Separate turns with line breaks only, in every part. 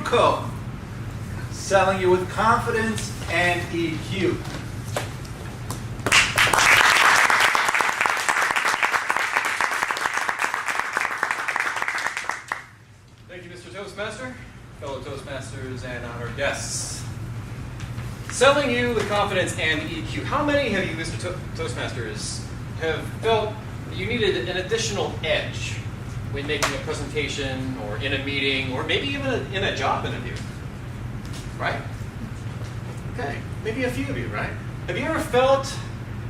Co. Selling you with confidence and EQ.
Thank you, Mr. Toastmaster, fellow Toastmasters, and honored guests. Selling you with confidence and EQ. How many of you, Mr. Toastmasters, have felt you needed an additional edge when making a presentation or in a meeting or maybe even in a job interview? Right? Okay, maybe a few of you, right? Have you ever felt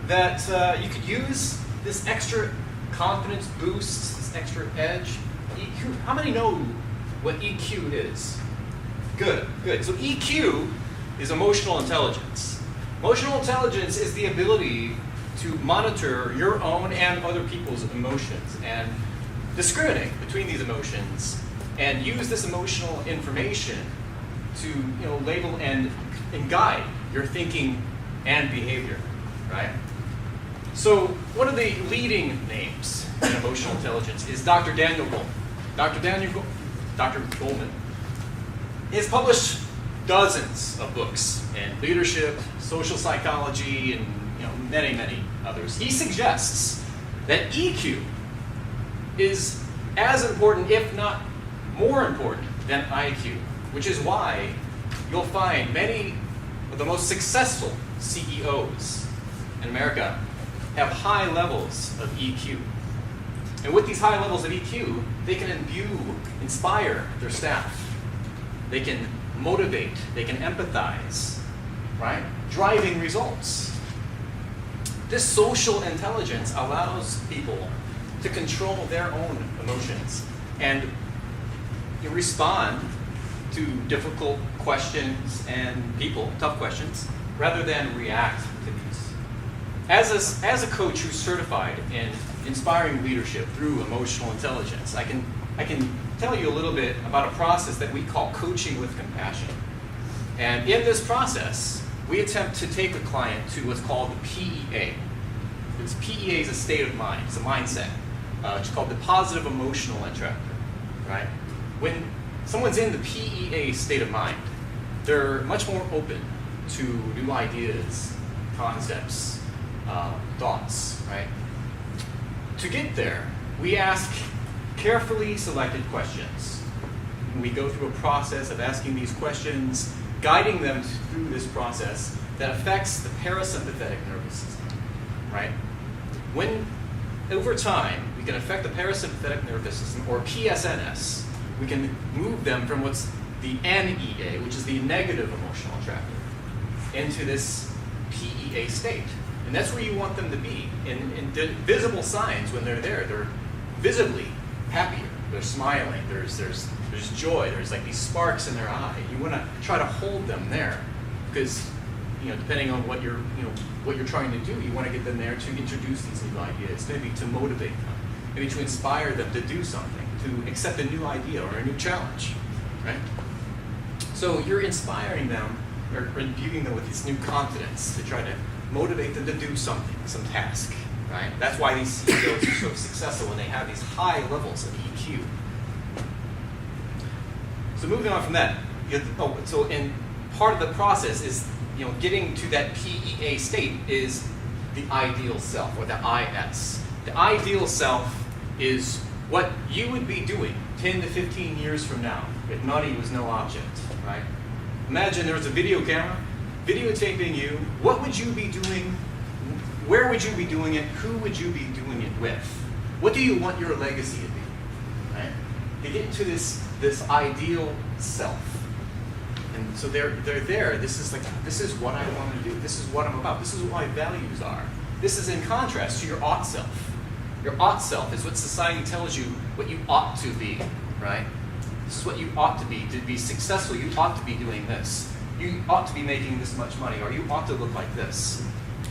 that you could use this extra confidence boost, this extra edge? EQ. How many know what EQ is? Good, good. So EQ is emotional intelligence. Emotional intelligence is the ability to monitor your own and other people's emotions and discriminate between these emotions and use this emotional information to label and guide your thinking and behavior, right? So one of the leading names in emotional intelligence is Dr. Daniel Goleman. Dr. Goleman has published dozens of books in leadership, social psychology, and many, many others. He suggests that EQ is as important, if not more important, than IQ, which is why you'll find many of the most successful CEOs in America have high levels of EQ. And with these high levels of EQ, they can inspire their staff. They can motivate, they can empathize, right? Driving results. This social intelligence allows people to control their own emotions and respond to difficult questions and tough questions, rather than react to these. As a coach who's certified in inspiring leadership through emotional intelligence, I can tell you a little bit about a process that we call coaching with compassion. And in this process, we attempt to take a client to what's called the PEA. PEA is a state of mind, it's a mindset. It's called the positive emotional attractor, right? When someone's in the PEA state of mind, they're much more open to new ideas, concepts, thoughts, right? To get there, we ask carefully selected questions. We go through a process of asking these questions, guiding them through this process that affects the parasympathetic nervous system, right? When, over time, we can affect the parasympathetic nervous system, or PSNS, we can move them from what's the NEA, which is the negative emotional attractor, into this PEA state. And that's where you want them to be. In visible signs when they're there, they're visibly happier, they're smiling, there's joy, there's like these sparks in their eye. You want to try to hold them there, because depending on what you're trying to do, you want to get them there to introduce these new ideas, maybe to motivate them, maybe to inspire them to do something, to accept a new idea or a new challenge, right? So you're inspiring them or imbuing them with this new confidence to try to motivate them to do something, some task, right? That's why these CEOs are so successful when they have these high levels of EQ. So moving on from that, part of the process is getting to that PEA state is the ideal self, or the IS. The ideal self is what you would be doing 10 to 15 years from now if money was no object, right? Imagine there was a video camera videotaping you. What would you be doing? Where would you be doing it? Who would you be doing it with? What do you want your legacy to be, right? To get into this ideal self. And so they're there. This is what I want to do. This is what I'm about. This is what my values are. This is in contrast to your ought self. Your ought self is what society tells you what you ought to be, right? This is what you ought to be. To be successful, you ought to be doing this. You ought to be making this much money, or you ought to look like this.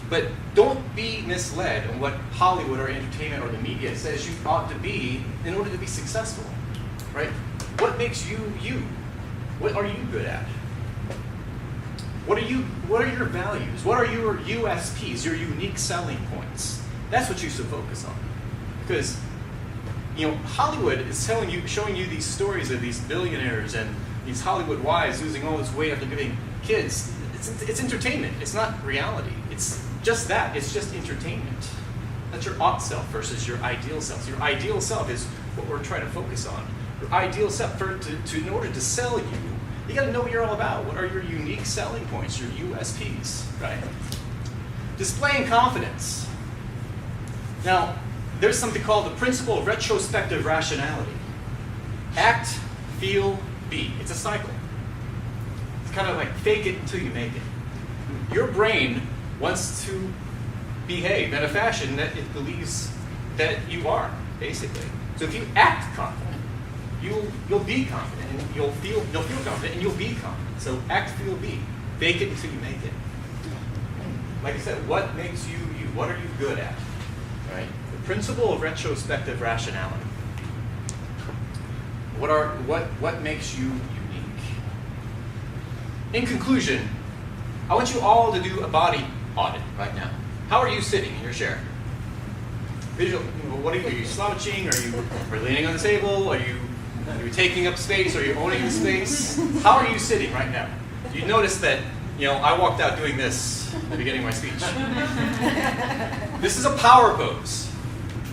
But don't be misled on what Hollywood or entertainment or the media says you ought to be in order to be successful, right? What makes you you? What are you good at? What are your values? What are your USPs, your unique selling points? That's what you should focus on. Because Hollywood is showing you these stories of these billionaires and these Hollywood wives losing all this weight after giving kids. It's entertainment. It's not reality. It's just that. It's just entertainment. That's your ought self versus your ideal self. So your ideal self is what we're trying to focus on. Your ideal self, in order to sell you got to know what you're all about. What are your unique selling points, your USPs, right? Displaying confidence. Now, there's something called the principle of retrospective rationality. Act, feel, be. It's a cycle. It's kind of like fake it until you make it. Your brain wants to behave in a fashion that it believes that you are, basically. So if you act confident, you'll be confident, and you'll feel confident, and you'll be confident. So act, feel, be. Fake it until you make it. Like I said, what makes you you? What are you good at? Right? The principle of retrospective rationality. What makes you unique? In conclusion, I want you all to do a body audit right now. How are you sitting in your chair? Visual. What are you slouching? Are you leaning on the table? Are you taking up space? Are you owning the space? How are you sitting right now? You notice that I walked out doing this at the beginning of my speech. This is a power pose.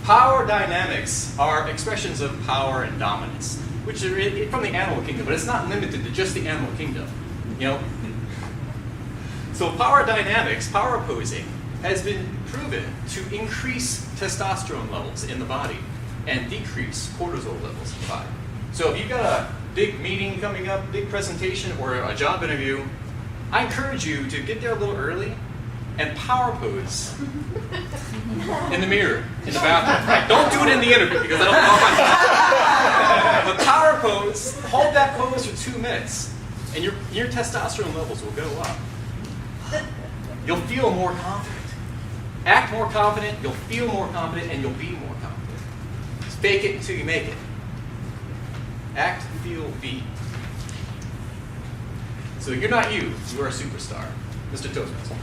Power dynamics are expressions of power and dominance, which are from the animal kingdom, but it's not limited to just the animal kingdom. So power dynamics, power posing, has been proven to increase testosterone levels in the body and decrease cortisol levels in the body. So if you've got a big meeting coming up, big presentation, or a job interview, I encourage you to get there a little early and power pose in the mirror, in the bathroom. Right? Don't do it in the interview because I don't know. But power pose, hold that pose for 2 minutes, and your testosterone levels will go up. You'll feel more confident. Act more confident, you'll feel more confident, and you'll be more confident. Just fake it until you make it. Act, feel, be. So you're not you are a superstar. Mr. Toastmaster.